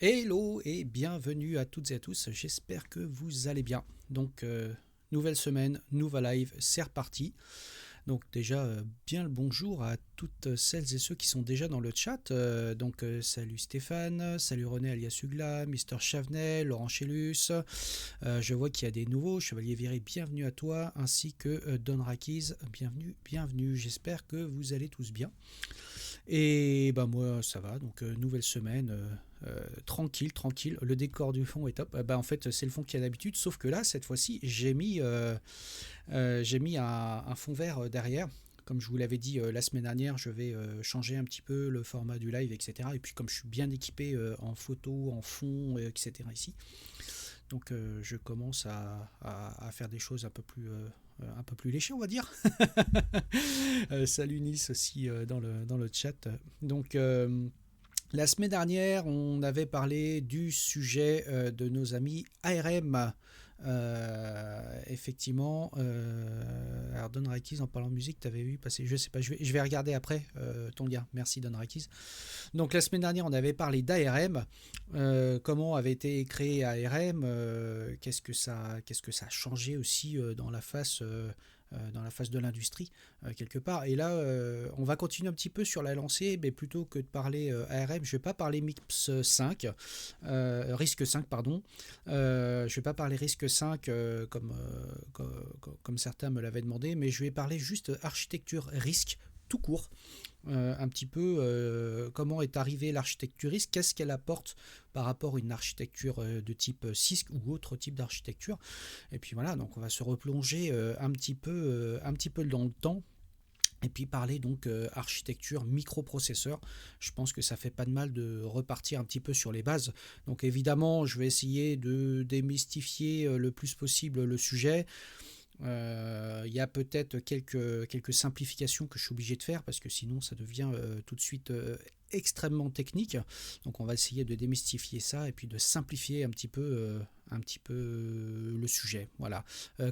Hello et bienvenue à toutes et à tous, j'espère que vous allez bien. Donc, nouvelle semaine, nouvel live, c'est reparti. Donc déjà, bien le bonjour à toutes celles et ceux qui sont déjà dans le chat. Salut Stéphane, salut René alias Hugla, Mister Chavenet, Laurent Chélus. Je vois qu'il y a des nouveaux, Chevalier Viré, bienvenue à toi, ainsi que Don Rakiz, bienvenue, j'espère que vous allez tous bien. Et bah moi ça va, donc nouvelle semaine, tranquille, le décor du fond est top. En fait c'est le fond qu'il y a d'habitude, sauf que là cette fois-ci j'ai mis un fond vert derrière. Comme je vous l'avais dit la semaine dernière, je vais changer un petit peu le format du live, etc. Et puis comme je suis bien équipé en photo, en fond, etc. ici, donc je commence à faire des choses un peu plus léchées, on va dire. Salut Nice aussi dans le chat. Donc la semaine dernière, on avait parlé du sujet de nos amis ARM. Effectivement, alors Don Rakis, en parlant de musique, tu avais vu passer, je sais pas, je vais regarder après ton lien. Merci Don Rakis. Donc la semaine dernière, on avait parlé d'ARM, comment avait été créé ARM, qu'est-ce que ça a changé aussi dans la face de l'industrie, quelque part. Et là, on va continuer un petit peu sur la lancée, mais plutôt que de parler ARM, je ne vais pas parler MIPS 5, risque 5, pardon. Je ne vais pas parler risque 5 comme certains me l'avaient demandé, mais je vais parler juste architecture risque tout court. Un petit peu comment est arrivée l'architecture RISC, qu'est-ce qu'elle apporte par rapport à une architecture de type CISC ou autre type d'architecture. Et puis voilà, donc on va se replonger un petit peu dans le temps. Et puis parler donc architecture microprocesseur. Je pense que ça fait pas de mal de repartir un petit peu sur les bases. Donc évidemment, je vais essayer de démystifier le plus possible le sujet. Il y a peut-être quelques simplifications que je suis obligé de faire parce que sinon ça devient tout de suite extrêmement technique. Donc on va essayer de démystifier ça et puis de simplifier un petit peu le sujet. Voilà.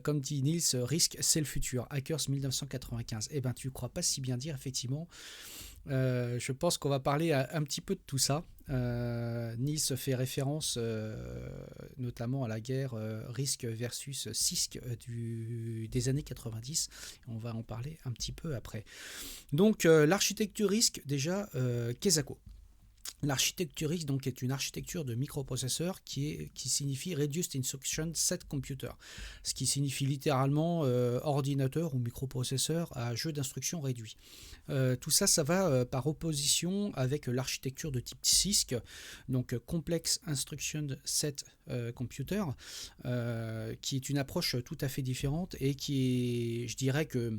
Comme dit Niels, risque c'est le futur. Hackers 1995. Eh ben tu crois pas si bien dire effectivement. Je pense qu'on va parler un petit peu de tout ça. Niels fait référence notamment à la guerre RISC versus CISC des années 90. On va en parler un petit peu après. Donc l'architecture RISC, déjà, qu'est-ce que L'architecture RISC donc, est une architecture de microprocesseur qui signifie Reduced Instruction Set Computer, ce qui signifie littéralement ordinateur ou microprocesseur à jeu d'instructions réduit. Tout ça, ça va par opposition avec l'architecture de type CISC, donc Complex Instruction Set Computer, qui est une approche tout à fait différente et qui est, je dirais que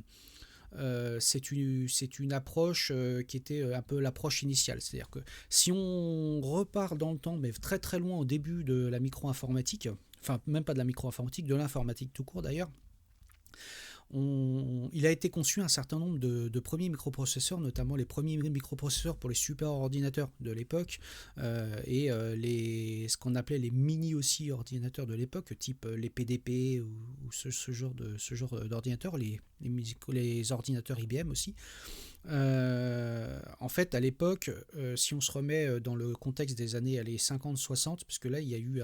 c'est une approche qui était un peu l'approche initiale. C'est-à-dire que si on repart dans le temps, mais très très loin au début de la micro-informatique, enfin même pas de la micro-informatique, de l'informatique tout court d'ailleurs, il a été conçu un certain nombre de premiers microprocesseurs, notamment les premiers microprocesseurs pour les superordinateurs de l'époque ce qu'on appelait les mini aussi ordinateurs de l'époque, type les PDP ou ce genre d'ordinateurs, les ordinateurs IBM aussi. En fait, à l'époque, si on se remet dans le contexte des années 50-60, puisque là, il y a eu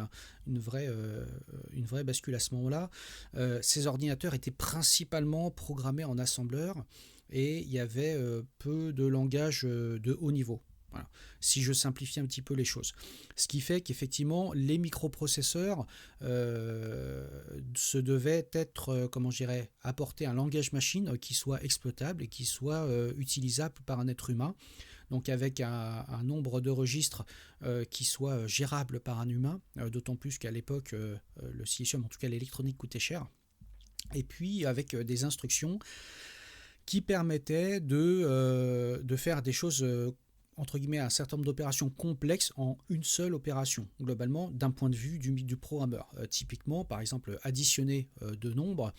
une vraie bascule à ce moment-là, ces ordinateurs étaient principalement programmés en assembleur et il y avait peu de langage de haut niveau. Voilà. Si je simplifie un petit peu les choses. Ce qui fait qu'effectivement, les microprocesseurs se devaient être, comment je dirais, apporter un langage machine qui soit exploitable et qui soit utilisable par un être humain. Donc avec un nombre de registres qui soit gérable par un humain, d'autant plus qu'à l'époque, le silicium, en tout cas l'électronique, coûtait cher. Et puis avec des instructions qui permettaient de faire des choses entre guillemets un certain nombre d'opérations complexes en une seule opération, globalement d'un point de vue du programmeur. Typiquement, par exemple, additionner deux nombres,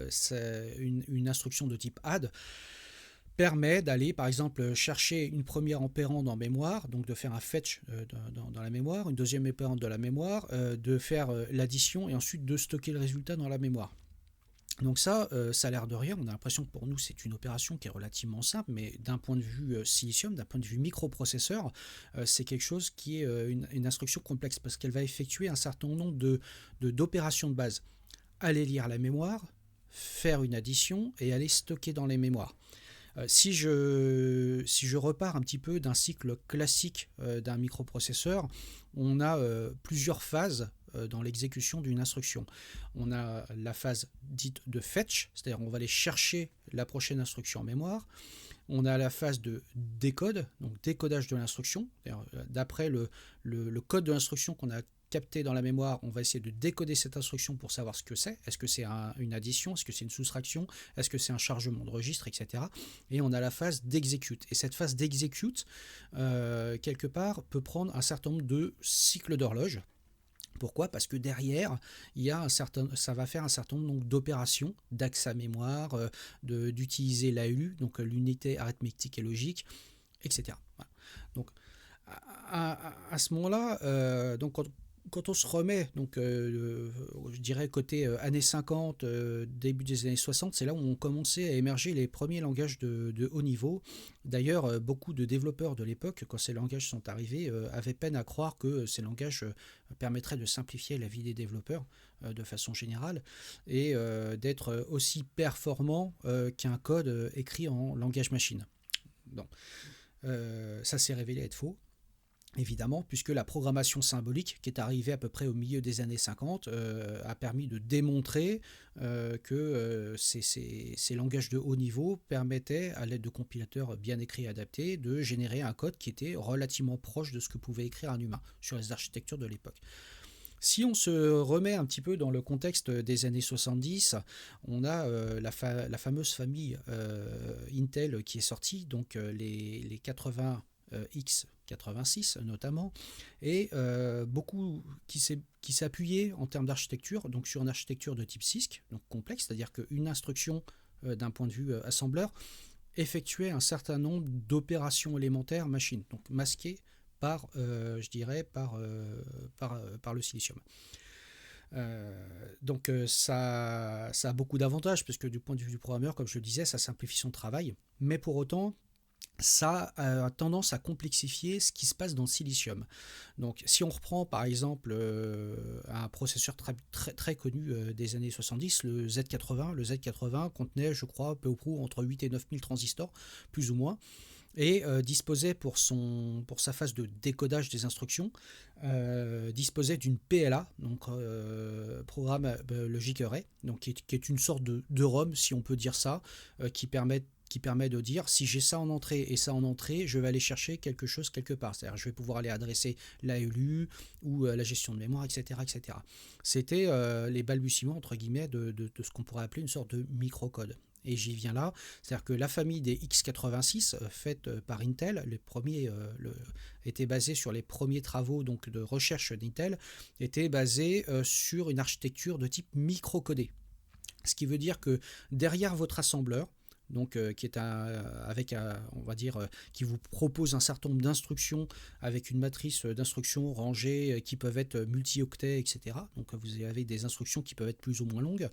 c'est une instruction de type add permet d'aller par exemple chercher une première opérande en mémoire, donc de faire un fetch dans la mémoire, une deuxième opérande de la mémoire, de faire l'addition et ensuite de stocker le résultat dans la mémoire. Donc ça, ça a l'air de rien, on a l'impression que pour nous c'est une opération qui est relativement simple, mais d'un point de vue silicium, d'un point de vue microprocesseur, c'est quelque chose qui est une instruction complexe parce qu'elle va effectuer un certain nombre d'opérations de base. Aller lire la mémoire, faire une addition et aller stocker dans les mémoires. Si je repars un petit peu d'un cycle classique d'un microprocesseur, on a plusieurs phases dans l'exécution d'une instruction. On a la phase dite de fetch, c'est-à-dire on va aller chercher la prochaine instruction en mémoire. On a la phase de décode, donc décodage de l'instruction. D'après le code de l'instruction qu'on a capté dans la mémoire, on va essayer de décoder cette instruction pour savoir ce que c'est. Est-ce que c'est une addition? Est-ce que c'est une soustraction? Est-ce que c'est un chargement de registre, etc. Et on a la phase d'execute. Et cette phase d'execute, quelque part, peut prendre un certain nombre de cycles d'horloge. Pourquoi? Parce que derrière, ça va faire un certain nombre donc, d'opérations d'accès à mémoire, d'utiliser l'ALU, donc l'unité arithmétique et logique, etc. Voilà. Donc, à ce moment-là, donc quand on se remet, donc, je dirais côté années 50, début des années 60, c'est là où ont commencé à émerger les premiers langages de haut niveau. D'ailleurs, beaucoup de développeurs de l'époque, quand ces langages sont arrivés, avaient peine à croire que ces langages permettraient de simplifier la vie des développeurs de façon générale et d'être aussi performants qu'un code écrit en langage machine. Donc, ça s'est révélé être faux. Évidemment, puisque la programmation symbolique, qui est arrivée à peu près au milieu des années 50, a permis de démontrer que ces langages de haut niveau permettaient, à l'aide de compilateurs bien écrits et adaptés, de générer un code qui était relativement proche de ce que pouvait écrire un humain sur les architectures de l'époque. Si on se remet un petit peu dans le contexte des années 70, on a la fameuse famille Intel qui est sortie, donc les 80 X86 notamment, et beaucoup qui s'appuyaient en termes d'architecture, donc sur une architecture de type CISC, donc complexe, c'est-à-dire qu'une instruction d'un point de vue assembleur effectuait un certain nombre d'opérations élémentaires machine, donc masquées par, je dirais, par le silicium. Donc ça a beaucoup d'avantages, parce que du point de vue du programmeur, comme je le disais, ça simplifie son travail, mais pour autant, ça a tendance à complexifier ce qui se passe dans le silicium. Donc si on reprend par exemple un processeur très connu des années 70, le Z80 contenait, je crois, peu ou prou entre 8 et 9 000 transistors, plus ou moins, et disposait pour sa phase de décodage des instructions, disposait d'une PLA, donc programme logic array, donc qui est une sorte de ROM, si on peut dire ça, qui permet de dire, si j'ai ça en entrée et ça en entrée, je vais aller chercher quelque chose quelque part. C'est-à-dire, je vais pouvoir aller adresser l'ALU ou la gestion de mémoire, etc. etc. C'était les balbutiements, entre guillemets, de ce qu'on pourrait appeler une sorte de microcode. Et j'y viens là, c'est-à-dire que la famille des x86, faite par Intel, les premiers étaient basés sur les premiers travaux donc, de recherche d'Intel, étaient basés sur une architecture de type microcodé. Ce qui veut dire que derrière votre assembleur, donc qui est on va dire, qui vous propose un certain nombre d'instructions avec une matrice d'instructions rangées qui peuvent être multi-octets, etc. Donc vous avez des instructions qui peuvent être plus ou moins longues.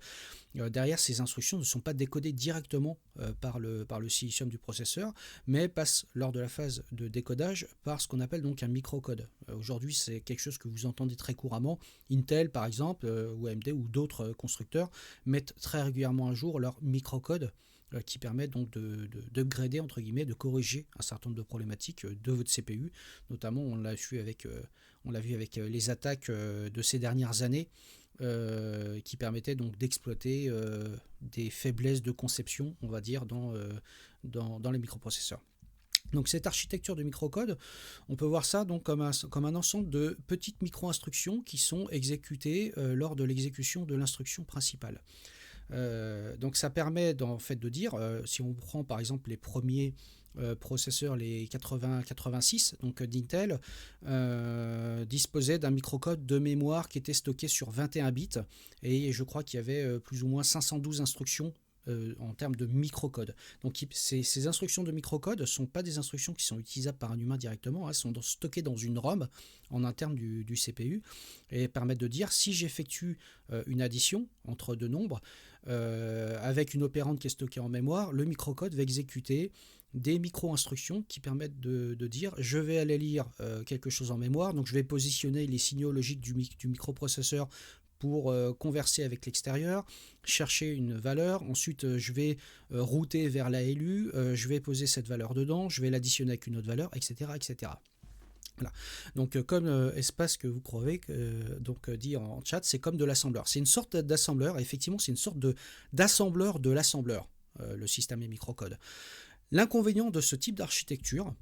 Derrière, ces instructions ne sont pas décodées directement par le silicium du processeur, mais passent lors de la phase de décodage par ce qu'on appelle donc un microcode. Aujourd'hui, c'est quelque chose que vous entendez très couramment. Intel, par exemple, ou AMD ou d'autres constructeurs mettent très régulièrement à jour leur microcode qui permet donc d'upgrader, entre guillemets, de corriger un certain nombre de problématiques de votre CPU. Notamment, on l'a vu avec les attaques de ces dernières années qui permettaient donc d'exploiter des faiblesses de conception, on va dire, dans les microprocesseurs. Donc cette architecture de microcode, on peut voir ça donc comme un ensemble de petites micro-instructions qui sont exécutées lors de l'exécution de l'instruction principale. Donc ça permet en fait de dire, si on prend par exemple les premiers processeurs, les 80-86 donc d'Intel, disposaient d'un microcode de mémoire qui était stocké sur 21 bits, et je crois qu'il y avait plus ou moins 512 instructions en termes de microcode. Donc ces instructions de microcode ne sont pas des instructions qui sont utilisables par un humain directement, elles sont stockées dans une ROM en interne du CPU et permettent de dire si j'effectue une addition entre deux nombres avec une opérande qui est stockée en mémoire, le microcode va exécuter des micro-instructions qui permettent de dire je vais aller lire quelque chose en mémoire, donc je vais positionner les signaux logiques du microprocesseur pour converser avec l'extérieur, chercher une valeur, ensuite je vais router vers l'ALU, je vais poser cette valeur dedans, je vais l'additionner avec une autre valeur, etc. etc. Voilà. Donc comme espace que vous croyez, donc dit en chat, c'est comme de l'assembleur. C'est une sorte d'assembleur, effectivement c'est une sorte d'assembleur de l'assembleur, le système et microcode. L'inconvénient de ce type d'architecture,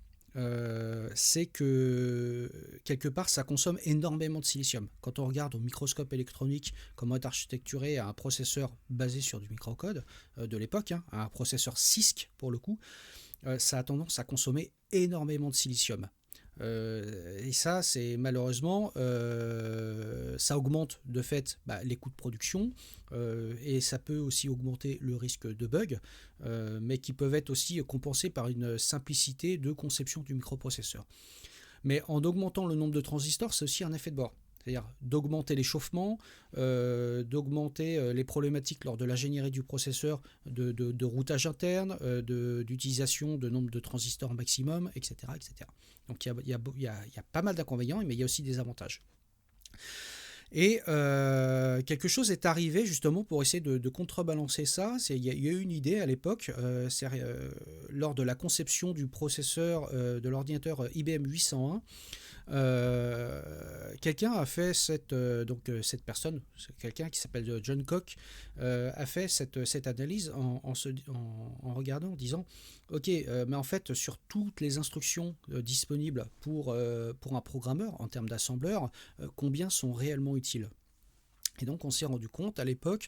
c'est que quelque part ça consomme énormément de silicium. Quand on regarde au microscope électronique comment est architecturé un processeur basé sur du microcode de l'époque, un processeur CISC pour le coup, ça a tendance à consommer énormément de silicium. Et ça, c'est malheureusement, ça augmente de fait les coûts de production et ça peut aussi augmenter le risque de bugs, mais qui peuvent être aussi compensés par une simplicité de conception du microprocesseur. Mais en augmentant le nombre de transistors, c'est aussi un effet de bord. C'est-à-dire d'augmenter l'échauffement, d'augmenter les problématiques lors de l'ingénierie du processeur, de routage interne, d'utilisation de nombre de transistors maximum, etc. etc. Donc il y a pas mal d'inconvénients, mais il y a aussi des avantages. Et quelque chose est arrivé justement pour essayer de contrebalancer ça. Il y a eu une idée à l'époque, lors de la conception du processeur de l'ordinateur IBM 801. Quelqu'un a fait cette personne, quelqu'un qui s'appelle John Koch, a fait cette analyse en regardant, en disant ok, mais en fait sur toutes les instructions disponibles pour un programmeur en termes d'assembleur, combien sont réellement utiles. Et donc on s'est rendu compte à l'époque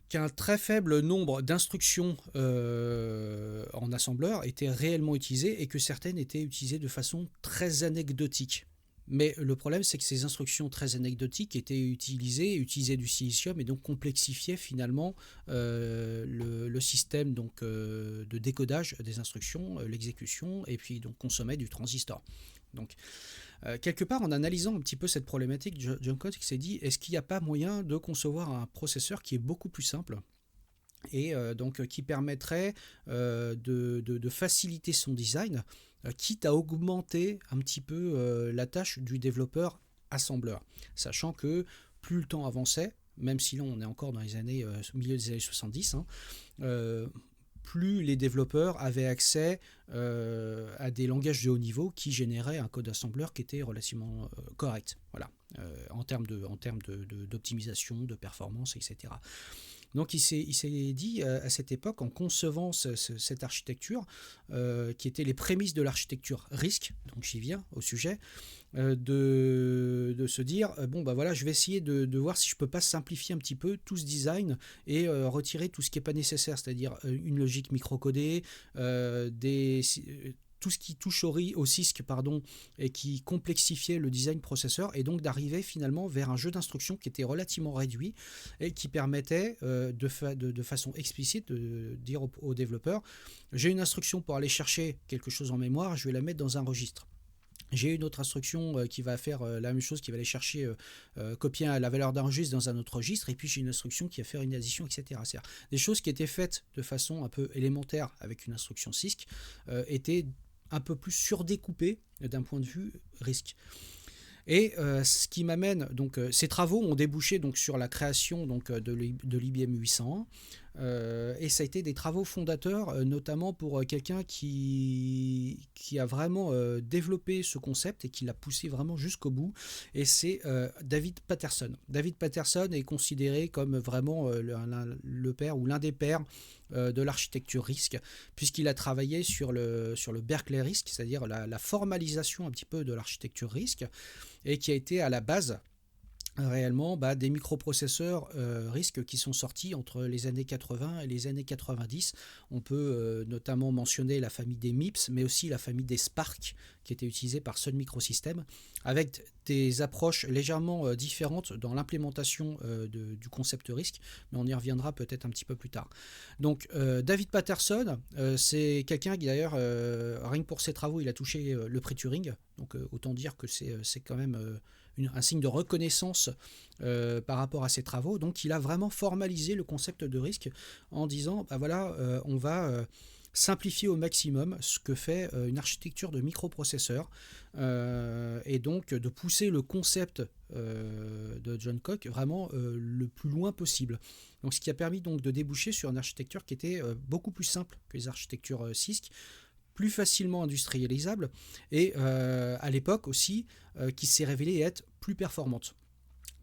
qu'un très faible nombre d'instructions en assembleur étaient réellement utilisées et que certaines étaient utilisées de façon très anecdotique. Mais le problème, c'est que ces instructions très anecdotiques étaient utilisaient du silicium et donc complexifiaient finalement le système donc, de décodage des instructions, l'exécution, et puis donc consommaient du transistor. Donc, quelque part, en analysant un petit peu cette problématique, John Koch s'est dit, est-ce qu'il n'y a pas moyen de concevoir un processeur qui est beaucoup plus simple et donc qui permettrait de faciliter son design, quitte à augmenter un petit peu la tâche du développeur assembleur, sachant que plus le temps avançait, même si là on est encore dans les années milieu des années 70, plus les développeurs avaient accès à des langages de haut niveau qui généraient un code assembleur qui était relativement correct, voilà, en termes d'optimisation, de performance, etc. Donc il s'est dit à cette époque, en concevant cette architecture, qui était les prémices de l'architecture RISC, donc j'y viens au sujet, de se dire, voilà, je vais essayer de voir si je ne peux pas simplifier un petit peu tout ce design et retirer tout ce qui n'est pas nécessaire, c'est-à-dire une logique microcodée, tout ce qui touche au CISC et qui complexifiait le design processeur, et donc d'arriver finalement vers un jeu d'instructions qui était relativement réduit et qui permettait de façon explicite de dire aux développeurs, j'ai une instruction pour aller chercher quelque chose en mémoire, je vais la mettre dans un registre. J'ai une autre instruction qui va faire la même chose, qui va aller chercher, copier la valeur d'un registre dans un autre registre, et puis j'ai une instruction qui va faire une addition, etc. C'est-à-dire, des choses qui étaient faites de façon un peu élémentaire avec une instruction CISC étaient un peu plus surdécoupées d'un point de vue RISC. Et ce qui m'amène, donc ces travaux ont débouché donc sur la création donc de l'IBM 801, et ça a été des travaux fondateurs, notamment pour quelqu'un qui a vraiment développé ce concept et qui l'a poussé vraiment jusqu'au bout, et c'est David Patterson. David Patterson est considéré comme vraiment le père ou l'un des pères de l'architecture RISC, puisqu'il a travaillé sur le Berkeley RISC, c'est-à-dire la formalisation un petit peu de l'architecture RISC, et qui a été à la base réellement des microprocesseurs RISC qui sont sortis entre les années 80 et les années 90. On peut notamment mentionner la famille des MIPS, mais aussi la famille des SPARC, qui était utilisé par Sun Microsystems, avec des approches légèrement différentes dans l'implémentation du concept risque, mais on y reviendra peut-être un petit peu plus tard. Donc David Patterson, c'est quelqu'un qui d'ailleurs, rien que pour ses travaux, il a touché le prix Turing, donc autant dire que c'est quand même un signe de reconnaissance par rapport à ses travaux. Donc il a vraiment formalisé le concept de risque en disant, bah voilà, on va simplifier au maximum ce que fait une architecture de microprocesseur et donc de pousser le concept de John Cock vraiment le plus loin possible. Donc ce qui a permis donc de déboucher sur une architecture qui était beaucoup plus simple que les architectures CISC, plus facilement industrialisable et à l'époque aussi qui s'est révélée être plus performante.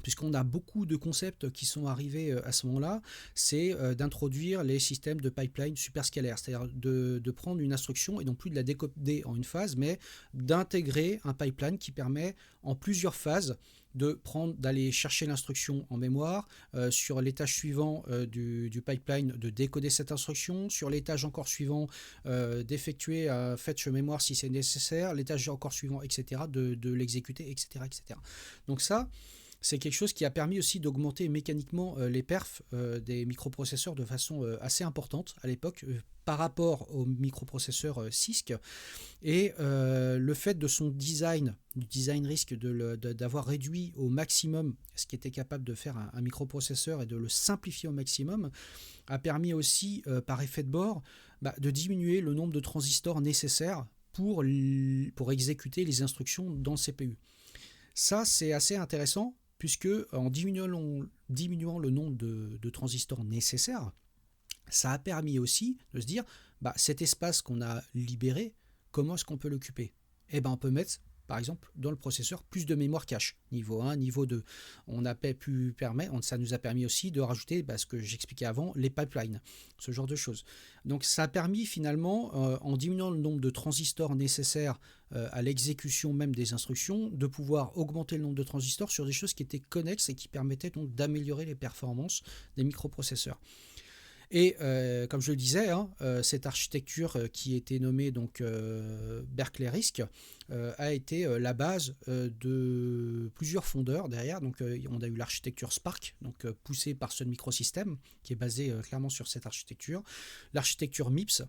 Puisqu'on a beaucoup de concepts qui sont arrivés à ce moment-là, c'est d'introduire les systèmes de pipeline superscalaires, c'est-à-dire de prendre une instruction et non plus de la décoder en une phase, mais d'intégrer un pipeline qui permet en plusieurs phases d'aller chercher l'instruction en mémoire, sur l'étage suivant du pipeline de décoder cette instruction, sur l'étage encore suivant d'effectuer un fetch mémoire si c'est nécessaire, l'étage encore suivant, etc., de l'exécuter, etc., etc. Donc ça, c'est quelque chose qui a permis aussi d'augmenter mécaniquement les perfs des microprocesseurs de façon assez importante à l'époque par rapport aux microprocesseurs CISC. Et le fait de son design, du design risque, d'avoir réduit au maximum ce qui était capable de faire un microprocesseur et de le simplifier au maximum, a permis aussi, par effet de bord, de diminuer le nombre de transistors nécessaires pour exécuter les instructions dans le CPU. Ça, c'est assez intéressant, puisque en diminuant le nombre de transistors nécessaires, ça a permis aussi de se dire, cet espace qu'on a libéré, comment est-ce qu'on peut l'occuper ? Eh bien, on peut mettre, par exemple, dans le processeur, plus de mémoire cache, niveau 1, niveau 2. Ça nous a permis aussi de rajouter, ce que j'expliquais avant, les pipelines, ce genre de choses. Donc ça a permis finalement, en diminuant le nombre de transistors nécessaires à l'exécution même des instructions, de pouvoir augmenter le nombre de transistors sur des choses qui étaient connexes et qui permettaient donc d'améliorer les performances des microprocesseurs. Et comme je le disais, cette architecture qui était nommée donc Berkeley RISC a été la base de plusieurs fondeurs derrière. Donc on a eu l'architecture Spark, donc poussée par Sun Microsystems, qui est basée clairement sur cette architecture. L'architecture MIPS,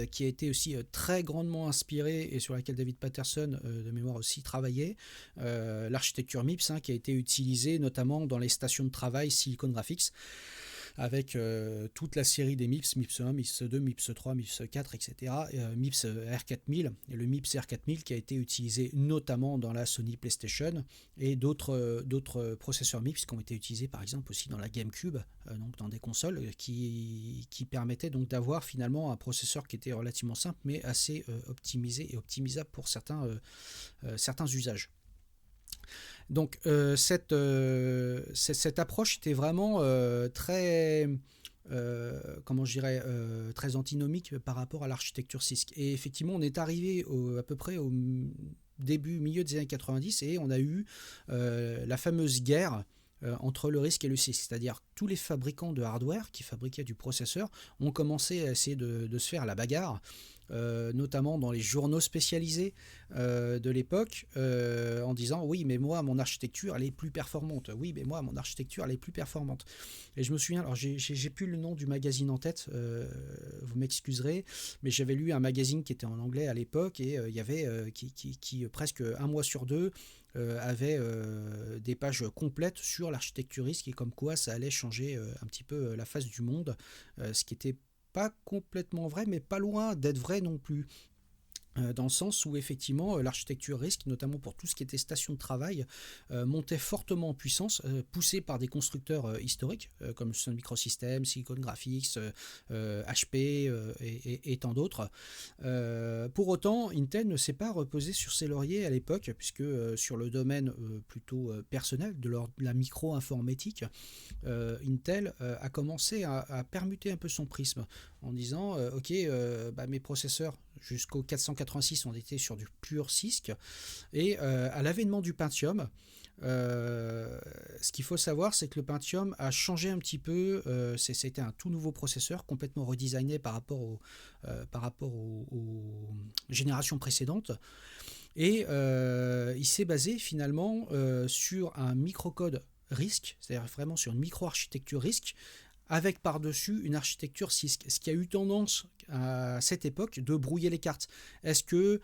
qui a été aussi très grandement inspirée et sur laquelle David Patterson de mémoire aussi travaillait. L'architecture MIPS qui a été utilisée notamment dans les stations de travail Silicon Graphics, avec toute la série des MIPS, MIPS 1, MIPS 2, MIPS 3, MIPS 4, etc. MIPS R4000, et le MIPS R4000 qui a été utilisé notamment dans la Sony PlayStation, et d'autres processeurs MIPS qui ont été utilisés par exemple aussi dans la GameCube, donc dans des consoles, qui permettaient donc d'avoir finalement un processeur qui était relativement simple, mais assez optimisé et optimisable pour certains usages. Donc cette approche était vraiment très antinomique par rapport à l'architecture CISC. Et effectivement, on est arrivé à peu près au milieu des années 90 et on a eu la fameuse guerre entre le RISC et le CISC, c'est-à-dire tous les fabricants de hardware qui fabriquaient du processeur ont commencé à essayer de se faire la bagarre, notamment dans les journaux spécialisés de l'époque, en disant oui mais moi mon architecture elle est plus performante, oui mais moi mon architecture elle est plus performante. Et je me souviens, alors j'ai plus le nom du magazine en tête, vous m'excuserez, mais j'avais lu un magazine qui était en anglais à l'époque et il y avait qui presque un mois sur deux avait des pages complètes sur l'architecture RISC et comme quoi ça allait changer un petit peu la face du monde, ce qui était pas complètement vrai, mais pas loin d'être vrai non plus. Dans le sens où effectivement l'architecture RISC, notamment pour tout ce qui était station de travail, montait fortement en puissance, poussée par des constructeurs historiques comme Sun Microsystems, Silicon Graphics, HP et tant d'autres. Pour autant, Intel ne s'est pas reposé sur ses lauriers à l'époque, puisque sur le domaine plutôt personnel de la micro-informatique, Intel a commencé à permuter un peu son prisme en disant mes processeurs jusqu'au 486 on était sur du pur CISC et à l'avènement du Pentium, ce qu'il faut savoir c'est que le Pentium a changé un petit peu, c'était un tout nouveau processeur complètement redesigné par rapport aux générations précédentes Et il s'est basé finalement sur un microcode RISC, c'est-à-dire vraiment sur une micro-architecture RISC, avec par-dessus une architecture CISC, ce qui a eu tendance à cette époque de brouiller les cartes. Est-ce que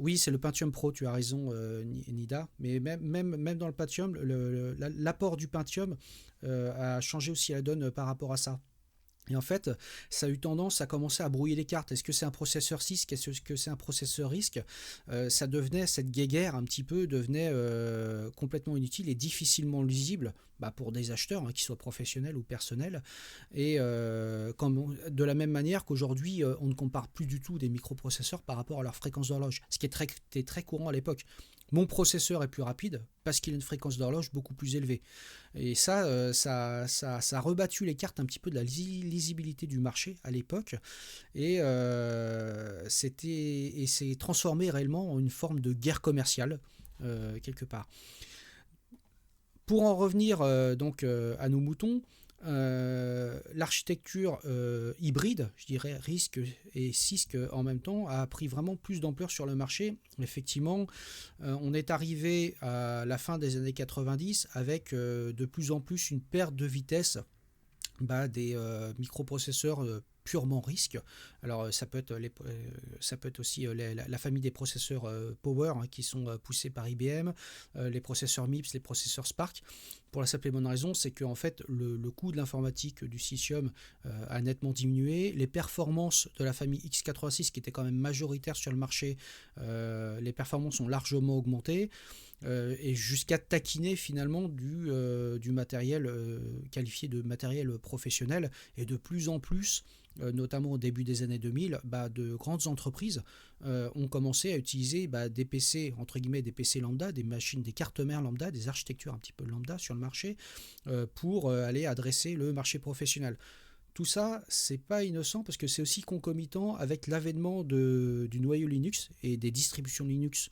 oui, c'est le Pentium Pro, tu as raison, Nida, mais même dans le Pentium, l'apport du Pentium a changé aussi la donne par rapport à ça. Et en fait, ça a eu tendance à commencer à brouiller les cartes. Est-ce que c'est un processeur CISC? Est-ce que c'est un processeur RISC? Ça devenait, cette guéguerre un petit peu devenait complètement inutile et difficilement lisible pour des acheteurs, qui soient professionnels ou personnels. Et de la même manière qu'aujourd'hui, on ne compare plus du tout des microprocesseurs par rapport à leur fréquence d'horloge, ce qui était très courant à l'époque. Mon processeur est plus rapide parce qu'il a une fréquence d'horloge beaucoup plus élevée. Et ça a rebattu les cartes un petit peu de la lisibilité du marché à l'époque. Et c'est transformé réellement en une forme de guerre commerciale, quelque part. Pour en revenir à nos moutons, l'architecture hybride, je dirais RISC et CISC en même temps, a pris vraiment plus d'ampleur sur le marché. Effectivement, on est arrivé à la fin des années 90 avec de plus en plus une perte de vitesse des microprocesseurs purement RISC. Alors ça peut être aussi la famille des processeurs Power qui sont poussés par IBM, les processeurs MIPS, les processeurs Spark. Pour la simple et bonne raison, c'est que en fait, le coût de l'informatique du silicium a nettement diminué. Les performances de la famille x86, qui était quand même majoritaire sur le marché, les performances ont largement augmenté. Et jusqu'à taquiner finalement du matériel qualifié de matériel professionnel. Et de plus en plus, notamment au début des années 2000, de grandes entreprises ont commencé à utiliser des PC, entre guillemets des PC lambda, des machines, des cartes mères lambda, des architectures un petit peu lambda sur le marché, pour aller adresser le marché professionnel. Tout ça, c'est pas innocent parce que c'est aussi concomitant avec l'avènement du noyau Linux et des distributions Linux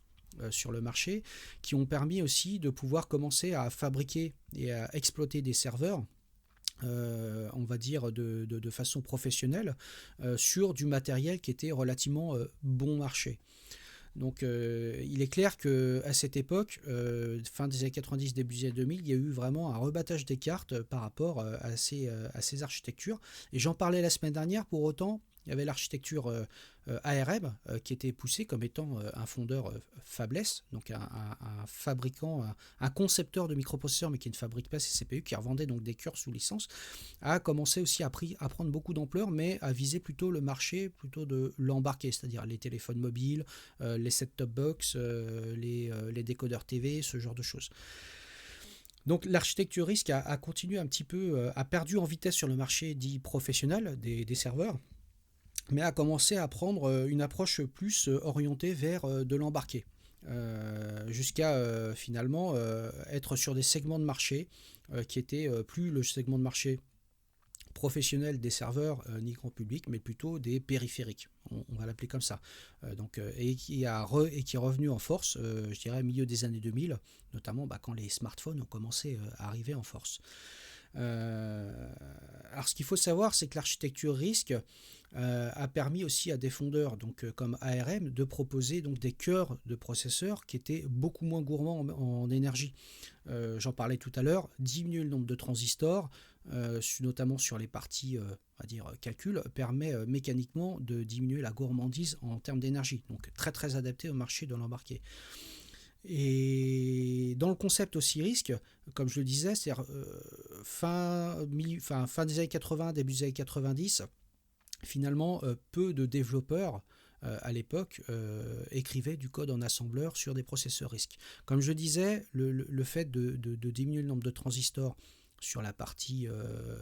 sur le marché, qui ont permis aussi de pouvoir commencer à fabriquer et à exploiter des serveurs, on va dire de façon professionnelle, sur du matériel qui était relativement bon marché. Donc il est clair qu'à cette époque, fin des années 90, début des années 2000, il y a eu vraiment un rebattage des cartes par rapport à ces architectures. Et j'en parlais la semaine dernière, pour autant, il y avait l'architecture ARM qui était poussée comme étant un fondeur fabless, donc un fabricant, un concepteur de microprocesseurs, mais qui ne fabrique pas ses CPU, qui revendait donc des cœurs sous licence, a commencé aussi à prendre beaucoup d'ampleur, mais à viser plutôt le marché plutôt de l'embarqué, c'est-à-dire les téléphones mobiles, les set-top box, les décodeurs TV, ce genre de choses. Donc l'architecture RISC a continué un petit peu, a perdu en vitesse sur le marché dit professionnel des serveurs, mais a commencé à prendre une approche plus orientée vers de l'embarqué, jusqu'à finalement être sur des segments de marché qui étaient plus le segment de marché professionnel des serveurs ni grand public, mais plutôt des périphériques, on va l'appeler comme ça. Et qui est revenu en force, je dirais, au milieu des années 2000, notamment quand les smartphones ont commencé à arriver en force. Alors ce qu'il faut savoir, c'est que l'architecture RISC a permis aussi à des fondeurs comme ARM de proposer donc des cœurs de processeurs qui étaient beaucoup moins gourmands en énergie. J'en parlais tout à l'heure, diminuer le nombre de transistors, notamment sur les parties on va dire calcul, permet mécaniquement de diminuer la gourmandise en termes d'énergie, donc très très adapté au marché de l'embarqué. Et dans le concept aussi RISC, comme je le disais, c'est fin des années 80, début des années 90, finalement, peu de développeurs à l'époque écrivaient du code en assembleur sur des processeurs RISC. Comme je disais, le fait de diminuer le nombre de transistors sur la partie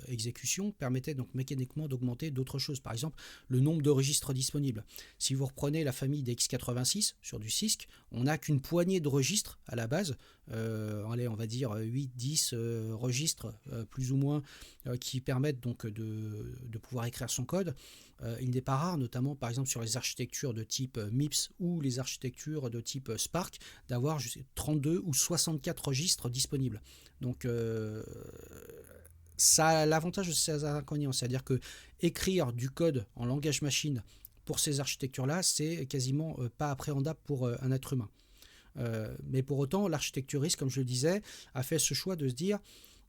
exécution permettait donc mécaniquement d'augmenter d'autres choses. Par exemple, le nombre de registres disponibles. Si vous reprenez la famille des x86 sur du CISC, on n'a qu'une poignée de registres à la base. Allez, on va dire 8-10 registres plus ou moins qui permettent donc de pouvoir écrire son code. Il n'est pas rare, notamment par exemple sur les architectures de type MIPS ou les architectures de type Spark, d'avoir 32 ou 64 registres disponibles. Donc ça a l'avantage de ces inconvénients, c'est-à-dire que écrire du code en langage machine pour ces architectures-là, c'est quasiment pas appréhendable pour un être humain. Mais pour autant, l'architecture risque, comme je le disais, a fait ce choix de se dire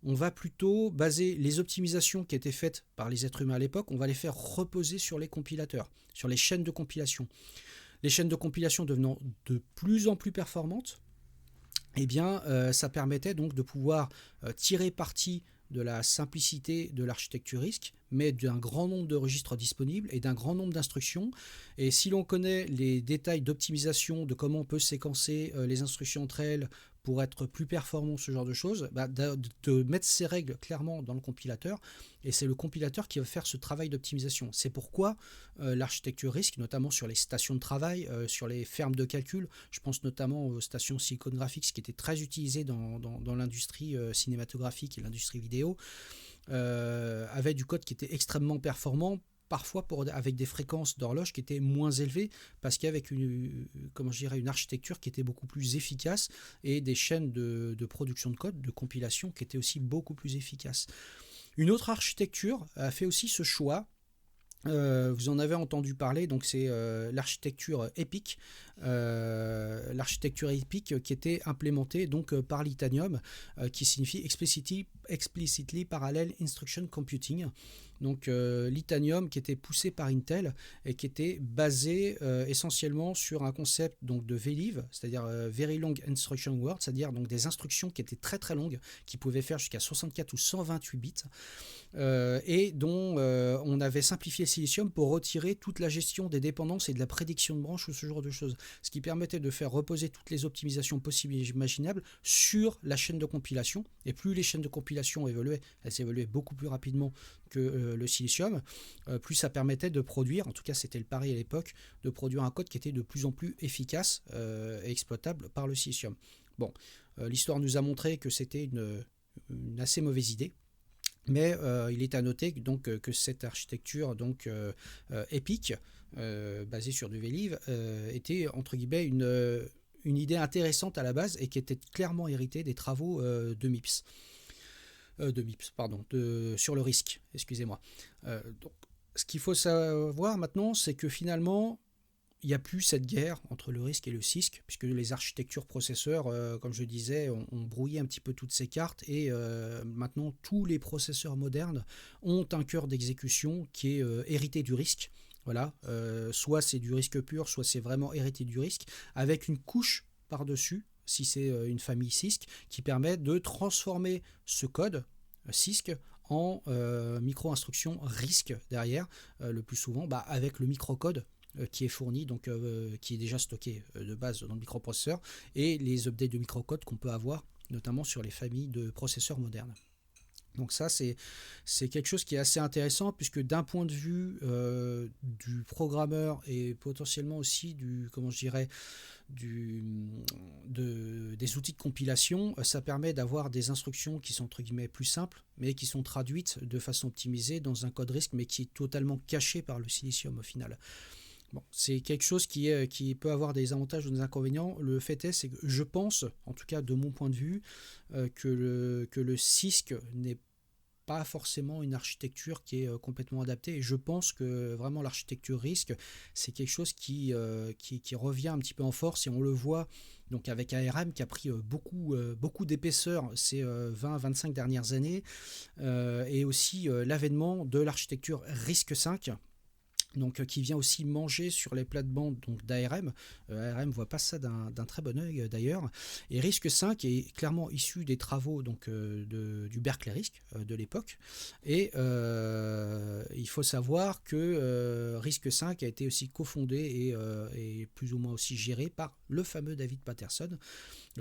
on va plutôt baser les optimisations qui étaient faites par les êtres humains à l'époque, on va les faire reposer sur les compilateurs, sur les chaînes de compilation. Les chaînes de compilation devenant de plus en plus performantes, eh bien, ça permettait donc de pouvoir tirer parti de la simplicité de l'architecture risque, mais d'un grand nombre de registres disponibles et d'un grand nombre d'instructions. Et si l'on connaît les détails d'optimisation, de comment on peut séquencer les instructions entre elles pour être plus performant, ce genre de choses, de mettre ces règles clairement dans le compilateur, et c'est le compilateur qui va faire ce travail d'optimisation. C'est pourquoi l'architecture risque, notamment sur les stations de travail, sur les fermes de calcul, je pense notamment aux stations Silicon Graphics qui étaient très utilisées dans l'industrie cinématographique et l'industrie vidéo, avait du code qui était extrêmement performant, parfois avec des fréquences d'horloge qui étaient moins élevées, parce qu'avec une architecture qui était beaucoup plus efficace et des chaînes de production de code, de compilation qui étaient aussi beaucoup plus efficaces. Une autre architecture a fait aussi ce choix. Vous en avez entendu parler, donc c'est l'architecture EPIC, qui était implémentée donc par l'Itanium, qui signifie Explicitly Parallel Instruction Computing. Donc l'Itanium qui était poussé par Intel et qui était basé essentiellement sur un concept donc de VLIV, c'est-à-dire Very Long Instruction Word, c'est-à-dire donc des instructions qui étaient très très longues, qui pouvaient faire jusqu'à 64 ou 128 bits, et dont on avait simplifié le silicium pour retirer toute la gestion des dépendances et de la prédiction de branches ou ce genre de choses, ce qui permettait de faire reposer toutes les optimisations possibles et imaginables sur la chaîne de compilation. Et plus les chaînes de compilation évoluaient, elles évoluaient beaucoup plus rapidement que le silicium, plus ça permettait de produire, en tout cas c'était le pari à l'époque, de produire un code qui était de plus en plus efficace et exploitable par le silicium. Bon, l'histoire nous a montré que c'était une assez mauvaise idée, mais il est à noter donc, que cette architecture donc, EPIC, basée sur du VLIV, était entre guillemets une idée intéressante à la base et qui était clairement héritée des travaux de MIPS. Sur le risque, excusez-moi. Donc, ce qu'il faut savoir maintenant, c'est que finalement, il n'y a plus cette guerre entre le risque et le CISC, puisque les architectures processeurs, comme je disais, ont brouillé un petit peu toutes ces cartes, et maintenant tous les processeurs modernes ont un cœur d'exécution qui est hérité du risque. Voilà, soit c'est du risque pur, soit c'est vraiment hérité du risque, avec une couche par-dessus, si c'est une famille CISC, qui permet de transformer ce code CISC en micro-instruction risque derrière, le plus souvent avec le microcode qui est fourni, donc qui est déjà stocké de base dans le microprocesseur, et les updates de microcode qu'on peut avoir, notamment sur les familles de processeurs modernes. Donc ça, c'est quelque chose qui est assez intéressant, puisque d'un point de vue du programmeur et potentiellement aussi des outils de compilation, ça permet d'avoir des instructions qui sont entre guillemets plus simples, mais qui sont traduites de façon optimisée dans un code risque, mais qui est totalement caché par le silicium au final. Bon, c'est quelque chose qui peut avoir des avantages ou des inconvénients. Le fait est, c'est que je pense, en tout cas de mon point de vue, que le CISC n'est pas forcément une architecture qui est complètement adaptée, et je pense que vraiment l'architecture risque, c'est quelque chose qui revient un petit peu en force, et on le voit donc avec ARM qui a pris beaucoup d'épaisseur ces 20-25 dernières années, et aussi l'avènement de l'architecture RISC-V, donc qui vient aussi manger sur les plates-bandes d'ARM. ARM ne voit pas ça d'un très bon œil d'ailleurs. Et RISC-V est clairement issu des travaux donc, du Berkeley RISC de l'époque. Et il faut savoir que RISC-V a été aussi cofondé et plus ou moins aussi géré par le fameux David Patterson,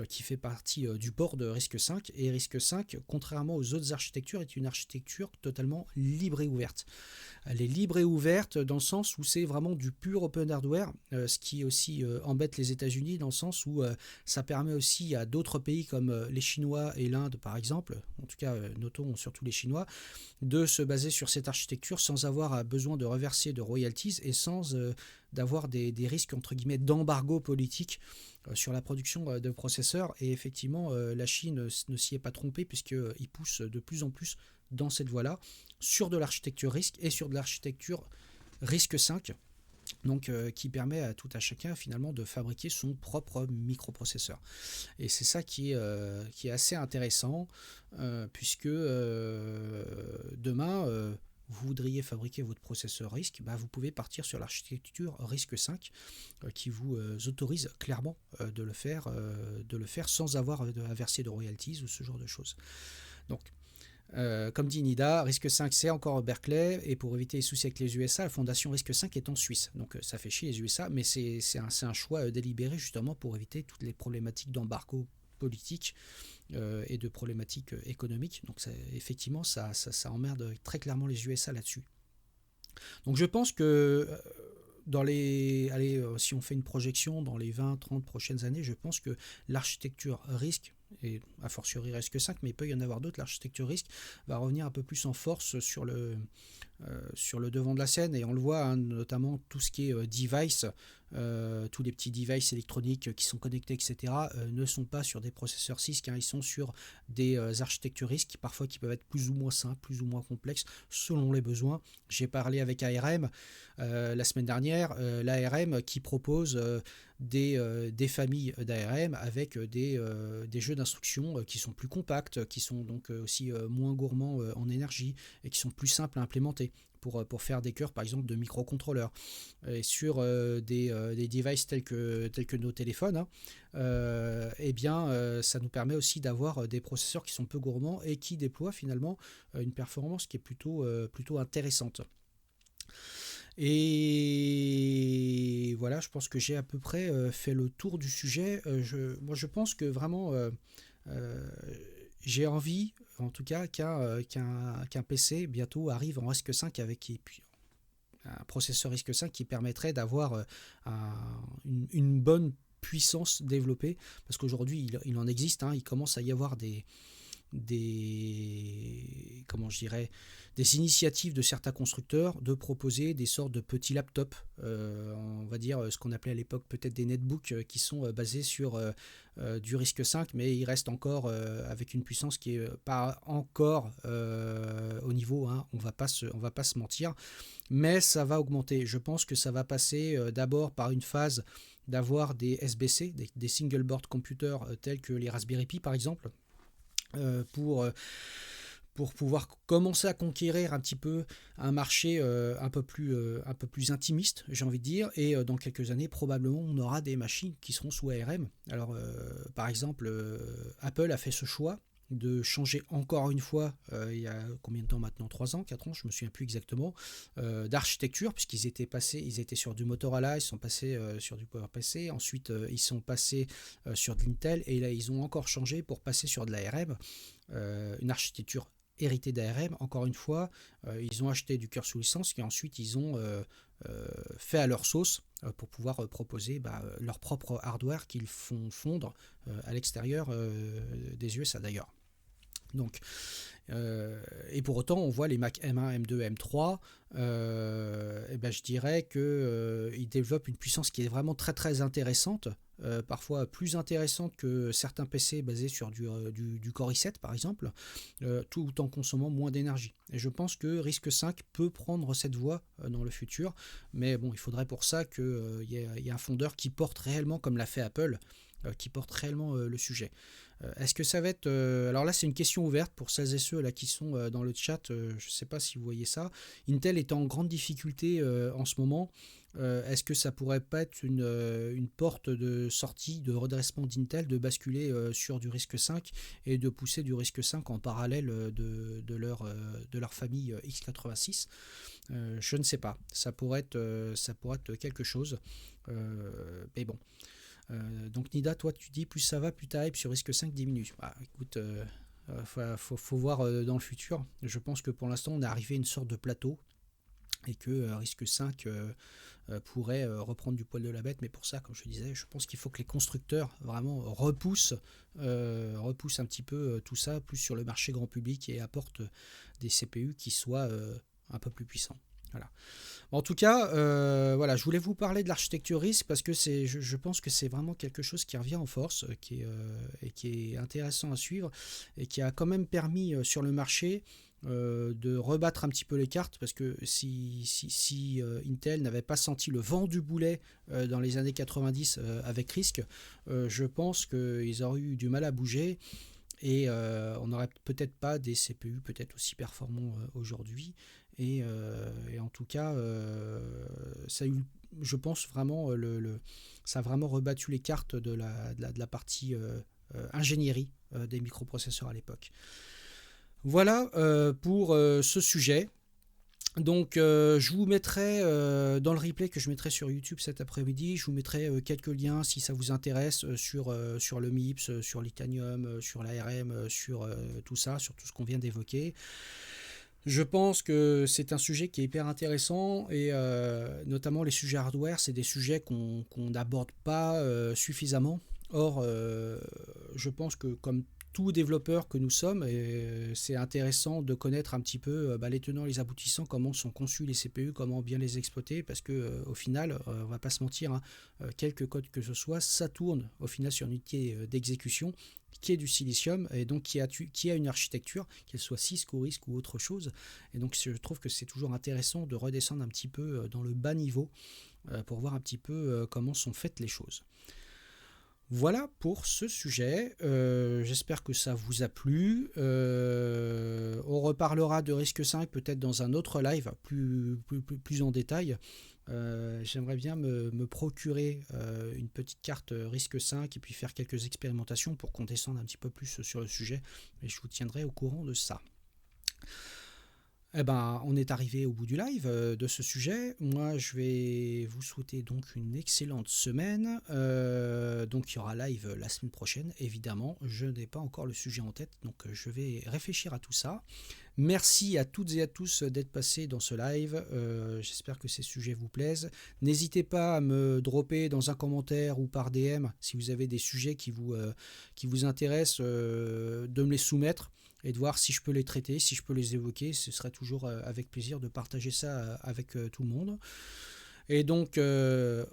qui fait partie du board de RISC-V. Et RISC-V, contrairement aux autres architectures, est une architecture totalement libre et ouverte. Elle est libre et ouverte dans le sens où c'est vraiment du pur open hardware, ce qui aussi embête les États-Unis, dans le sens où ça permet aussi à d'autres pays comme les Chinois et l'Inde par exemple, en tout cas notons surtout les Chinois, de se baser sur cette architecture sans avoir besoin de reverser de royalties et sans d'avoir des risques entre guillemets d'embargo politique sur la production de processeurs. Et effectivement la Chine ne s'y est pas trompée, puisqu'ils poussent de plus en plus dans cette voie-là, sur de l'architecture RISC et sur de l'architecture RISC-V. Donc, qui permet à tout à chacun finalement de fabriquer son propre microprocesseur. Et c'est ça qui est assez intéressant, puisque demain, vous voudriez fabriquer votre processeur RISC, bah, vous pouvez partir sur l'architecture RISC-V qui vous autorise clairement de le faire sans avoir à verser de royalties ou ce genre de choses. Donc, comme dit Nida, RISC-V c'est encore Berkeley, et pour éviter les soucis avec les USA, la fondation RISC-V est en Suisse. Donc ça fait chier les USA, mais c'est un choix délibéré justement pour éviter toutes les problématiques d'embargo politique et de problématiques économiques. Donc effectivement, ça emmerde très clairement les USA là-dessus. Donc je pense que si on fait une projection dans les 20-30 prochaines années, je pense que l'architecture RISC, et a fortiori RISC-V, mais il peut y en avoir d'autres, l'architecture RISC va revenir un peu plus en force sur le devant de la scène, et on le voit, hein, notamment tout ce qui est device, tous les petits devices électroniques qui sont connectés, etc., ne sont pas sur des processeurs RISC, hein, ils sont sur des architectures RISC parfois qui peuvent être plus ou moins simples, plus ou moins complexes selon les besoins. J'ai parlé avec ARM la semaine dernière, l'ARM qui propose des familles d'ARM avec des jeux d'instructions qui sont plus compacts, qui sont donc aussi moins gourmands en énergie et qui sont plus simples à implémenter pour faire des cœurs par exemple de microcontrôleurs. Et sur des devices tels que nos téléphones, hein, ça nous permet aussi d'avoir des processeurs qui sont peu gourmands et qui déploient finalement une performance qui est plutôt intéressante. Et voilà, je pense que j'ai à peu près fait le tour du sujet. Moi, je pense que vraiment, j'ai envie, en tout cas, qu'un PC bientôt arrive en RISC-V avec un processeur RISC-V qui permettrait d'avoir une bonne puissance développée. Parce qu'aujourd'hui, il en existe, hein, il commence à y avoir des initiatives de certains constructeurs de proposer des sortes de petits laptops, on va dire ce qu'on appelait à l'époque peut-être des netbooks, qui sont basés sur du RISC-V, mais ils restent encore avec une puissance qui est pas encore au niveau, hein, on va pas se mentir, mais ça va augmenter. Je pense que ça va passer d'abord par une phase d'avoir des SBC, des single board computers tels que les Raspberry Pi par exemple, pour pouvoir commencer à conquérir un petit peu un marché un peu plus intimiste, j'ai envie de dire, et dans quelques années, probablement, on aura des machines qui seront sous ARM. Alors, par exemple, Apple a fait ce choix de changer encore une fois, il y a combien de temps maintenant, 3 ans, 4 ans, je me souviens plus exactement, d'architecture, puisqu'ils ils étaient sur du Motorola, ils sont passés sur du PowerPC, ensuite ils sont passés sur de l'Intel, et là ils ont encore changé pour passer sur de l'ARM, une architecture héritée d'ARM. Encore une fois, ils ont acheté du cœur sous licence, et ensuite ils ont fait à leur sauce pour pouvoir proposer leur propre hardware qu'ils font fondre à l'extérieur des USA d'ailleurs. Donc, et pour autant, on voit les Mac M1, M2, M3, je dirais qu'ils développent une puissance qui est vraiment très très intéressante, parfois plus intéressante que certains PC basés sur du Core i7 par exemple, tout en consommant moins d'énergie. Et je pense que RISC-V peut prendre cette voie dans le futur, mais bon, il faudrait pour ça qu'il y ait un fondeur qui porte réellement, comme l'a fait Apple, qui porte réellement le sujet. Est-ce que ça va être... alors là, c'est une question ouverte pour celles et ceux là, qui sont dans le chat. Je ne sais pas si vous voyez ça. Intel est en grande difficulté en ce moment. Est-ce que ça pourrait pas être une porte de sortie, de redressement d'Intel, de basculer sur du RISC-V et de pousser du RISC-V en parallèle de leur famille x86? Je ne sais pas. Ça pourrait être quelque chose. Mais bon. Donc Nida, toi tu dis plus ça va, plus ta hype sur RISC-V diminue. Écoute, faut voir dans le futur. Je pense que pour l'instant on est arrivé à une sorte de plateau et que RISC-V pourrait reprendre du poil de la bête, mais pour ça, comme je disais, je pense qu'il faut que les constructeurs vraiment repoussent un petit peu tout ça, plus sur le marché grand public, et apportent des CPU qui soient un peu plus puissants. Voilà. En tout cas, voilà, je voulais vous parler de l'architecture RISC parce que je pense que c'est vraiment quelque chose qui revient en force, et qui est intéressant à suivre, et qui a quand même permis sur le marché de rebattre un petit peu les cartes, parce que si Intel n'avait pas senti le vent du boulet dans les années 90 avec RISC, je pense qu'ils auraient eu du mal à bouger, et on n'aurait peut-être pas des CPU peut-être aussi performants aujourd'hui. Et en tout cas, ça a eu, je pense vraiment, ça a vraiment rebattu les cartes de la partie ingénierie des microprocesseurs à l'époque. Voilà pour ce sujet. Donc je vous mettrai dans le replay que je mettrai sur YouTube cet après-midi, je vous mettrai quelques liens si ça vous intéresse sur le MIPS, sur l'Itanium, sur l'ARM, sur tout ça, sur tout ce qu'on vient d'évoquer. Je pense que c'est un sujet qui est hyper intéressant, et notamment les sujets hardware, c'est des sujets qu'on n'aborde pas suffisamment. Or, je pense que comme tout développeur que nous sommes, c'est intéressant de connaître un petit peu les tenants, les aboutissants, comment sont conçus les CPU, comment bien les exploiter, parce que au final, on va pas se mentir, hein, quelque code que ce soit, ça tourne au final sur une unité d'exécution qui est du silicium, et donc qui a une architecture, qu'elle soit Cisco, RISC ou autre chose. Et donc je trouve que c'est toujours intéressant de redescendre un petit peu dans le bas niveau pour voir un petit peu comment sont faites les choses. Voilà pour ce sujet, j'espère que ça vous a plu. On reparlera de RISC-V peut-être dans un autre live plus en détail. J'aimerais bien me procurer une petite carte RISC-V et puis faire quelques expérimentations pour qu'on descende un petit peu plus sur le sujet, et je vous tiendrai au courant de ça. Eh ben, on est arrivé au bout du live de ce sujet. Moi, je vais vous souhaiter donc une excellente semaine. Donc, il y aura live la semaine prochaine, évidemment. Je n'ai pas encore le sujet en tête, donc je vais réfléchir à tout ça. Merci à toutes et à tous d'être passés dans ce live. J'espère que ces sujets vous plaisent. N'hésitez pas à me dropper dans un commentaire ou par DM si vous avez des sujets qui vous intéressent, de me les soumettre et de voir si je peux les traiter, si je peux les évoquer. Ce serait toujours avec plaisir de partager ça avec tout le monde. Et donc, je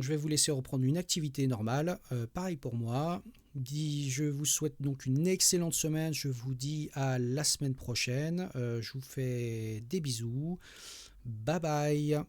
vais vous laisser reprendre une activité normale. Pareil pour moi. Je vous souhaite donc une excellente semaine. Je vous dis à la semaine prochaine. Je vous fais des bisous. Bye bye.